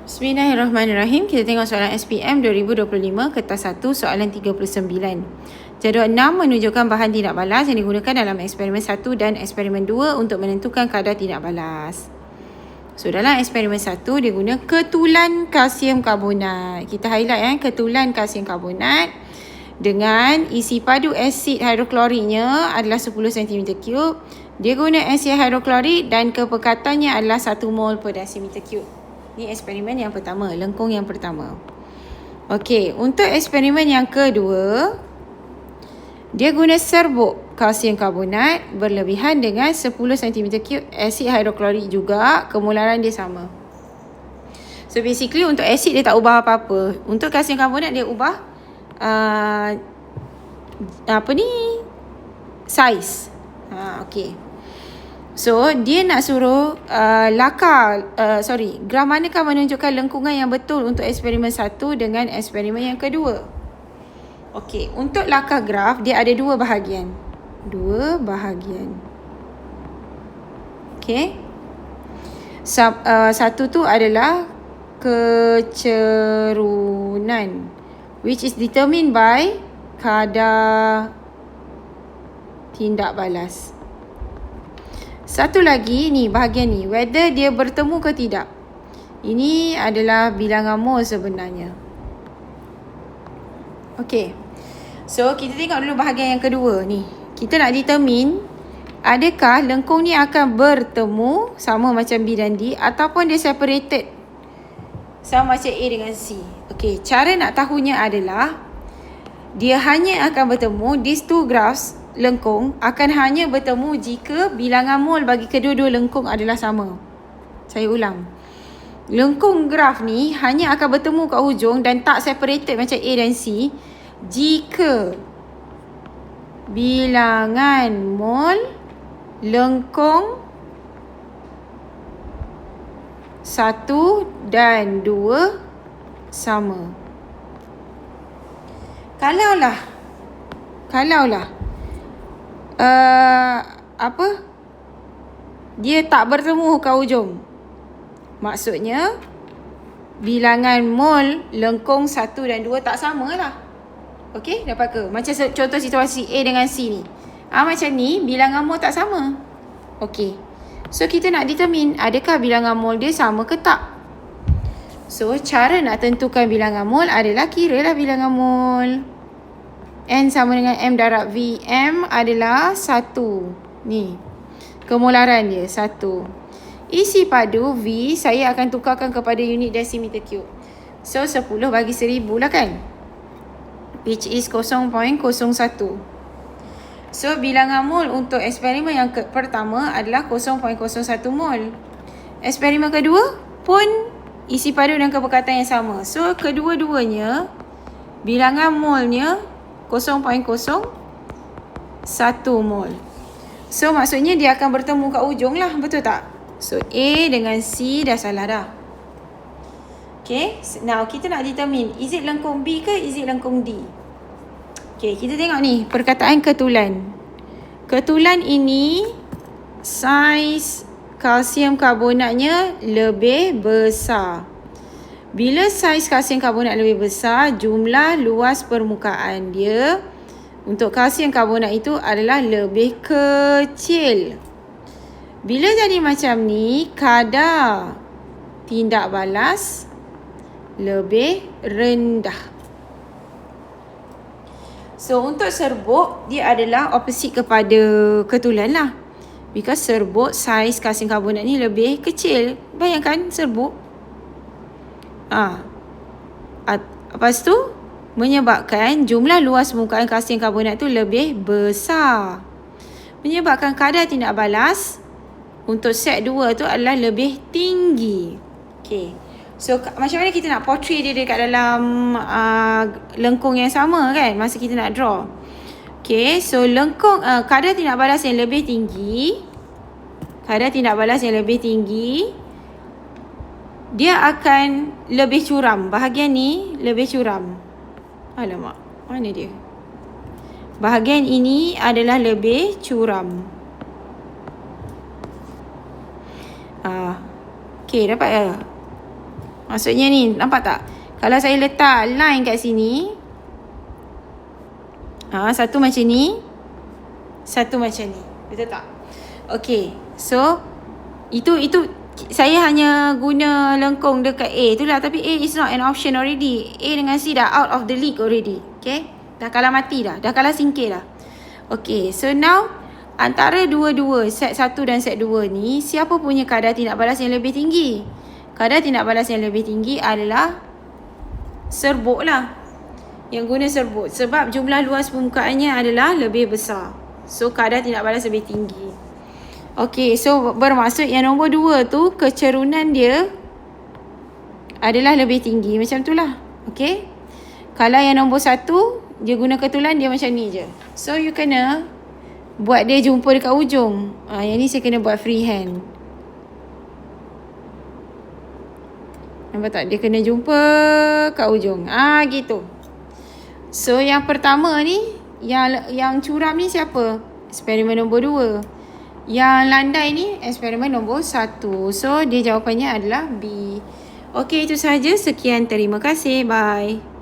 Bismillahirrahmanirrahim. Kita tengok soalan SPM 2025 kertas 1 soalan 39. Jadual 6 menunjukkan bahan tindak balas yang digunakan dalam eksperimen 1 dan eksperimen 2 untuk menentukan kadar tindak balas. So dalam eksperimen 1 dia guna ketulan kalsium karbonat. Kita highlight ketulan kalsium karbonat dengan isi padu asid hidrokloriknya adalah 10 cm3. Dia guna asid hidroklorik dan kepekatannya adalah 1 mol per desimeter cube. Ini eksperimen yang pertama, lengkung yang pertama. Okey, untuk eksperimen yang kedua, dia guna serbuk kalsium karbonat berlebihan dengan 10 cm3 asid hidroklorik juga, kemularan dia sama. So basically untuk asid dia tak ubah apa-apa. Untuk kalsium karbonat dia ubah saiz. Okey. So, dia nak suruh graf manakah menunjukkan lengkungan yang betul untuk eksperimen 1 dengan eksperimen yang kedua. Okey, untuk lakar graf, dia ada dua bahagian. Okey. Satu tu adalah kecerunan, which is determined by kadar tindak balas. Satu lagi ni, bahagian ni, whether dia bertemu ke tidak. Ini adalah bilangan mol sebenarnya. Okey. So, kita tengok dulu bahagian yang kedua ni. Kita nak determine adakah lengkung ni akan bertemu sama macam B dan D ataupun dia separated sama macam A dengan C. Okey, cara nak tahunya adalah dia hanya akan bertemu, these two graphs lengkung akan hanya bertemu jika bilangan mol bagi kedua-dua lengkung adalah sama. Saya ulang. Lengkung graf ni hanya akan bertemu kat hujung dan tak separated macam A dan C jika bilangan mol lengkung 1 dan 2 sama. Kalaulah dia tak bertemu kat hujung, maksudnya bilangan mol lengkung 1 dan 2 tak sama lah. Okey, dapat ke? Macam contoh situasi A dengan C ni. Macam ni, bilangan mol tak sama. Okey, so kita nak determine adakah bilangan mol dia sama ke tak. So, cara nak tentukan bilangan mol adalah kiralah bilangan mol. N sama dengan M darab V. M adalah 1. Ni, kemularan dia 1. Isi padu V saya akan tukarkan kepada unit desimeter cube. So, 10 bagi 1000 lah kan. Which is 0.01. So, bilangan mol untuk eksperimen yang pertama adalah 0.01 mol. Eksperimen kedua pun isi padu dan kepekatan yang sama. So, kedua-duanya bilangan molnya 0.01 mol. So, maksudnya dia akan bertemu kat ujung lah. Betul tak? So, A dengan C dah salah dah. Okay. Now, kita nak determine is it lengkung B ke is it lengkung D? Okay, kita tengok ni. Perkataan ketulan. Ketulan ini saiz kalsium karbonatnya lebih besar. Bila saiz kalsium karbonat lebih besar, jumlah luas permukaan dia untuk kalsium karbonat itu adalah lebih kecil. Bila jadi macam ni, kadar tindak balas lebih rendah. So, untuk serbuk, dia adalah opposite kepada ketulan lah. Because serbuk, saiz kalsium karbonat ni lebih kecil. Bayangkan serbuk. Lepas tu menyebabkan jumlah luas permukaan kalsium karbonat tu lebih besar. Menyebabkan kadar tindak balas untuk set 2 tu adalah lebih tinggi. Okay. So, macam mana kita nak portray dia dekat dalam lengkung yang sama kan, masa kita nak draw. Okay, so lengkung kadar tindak balas yang lebih tinggi, dia akan lebih curam. Bahagian ni lebih curam. Alamak, mana dia? Bahagian ini adalah lebih curam. Okey, dapat ya? Maksudnya ni, nampak tak? Kalau saya letak line kat sini, satu macam ni, satu macam ni. Betul tak? Okay, so itu saya hanya guna lengkung dekat A tu lah. Tapi A is not an option already. A dengan C dah out of the league already. Okay, dah kalah mati dah. Dah kalah singkir dah. Okay, so now antara dua-dua, set 1 dan set 2 ni, siapa punya kadar tindak balas yang lebih tinggi? Kadar tindak balas yang lebih tinggi adalah serbuk lah. Yang guna serbuk. Sebab jumlah luas permukaannya adalah lebih besar. So kadar tindak balas lebih tinggi. Okay, so bermaksud yang nombor 2 tu kecerunan dia adalah lebih tinggi. Macam tu lah. Okay. Kalau yang nombor 1, dia guna ketulan, dia macam ni je. So you kena buat dia jumpa dekat ujung. Yang ni saya kena buat freehand. Nampak tak? Dia kena jumpa kat ujung. Gitu. So yang pertama ni, yang curam ni siapa? Eksperimen nombor 2. Yang landai ni eksperimen nombor 1. So dia jawapannya adalah B. Okey, itu sahaja. Sekian, terima kasih. Bye.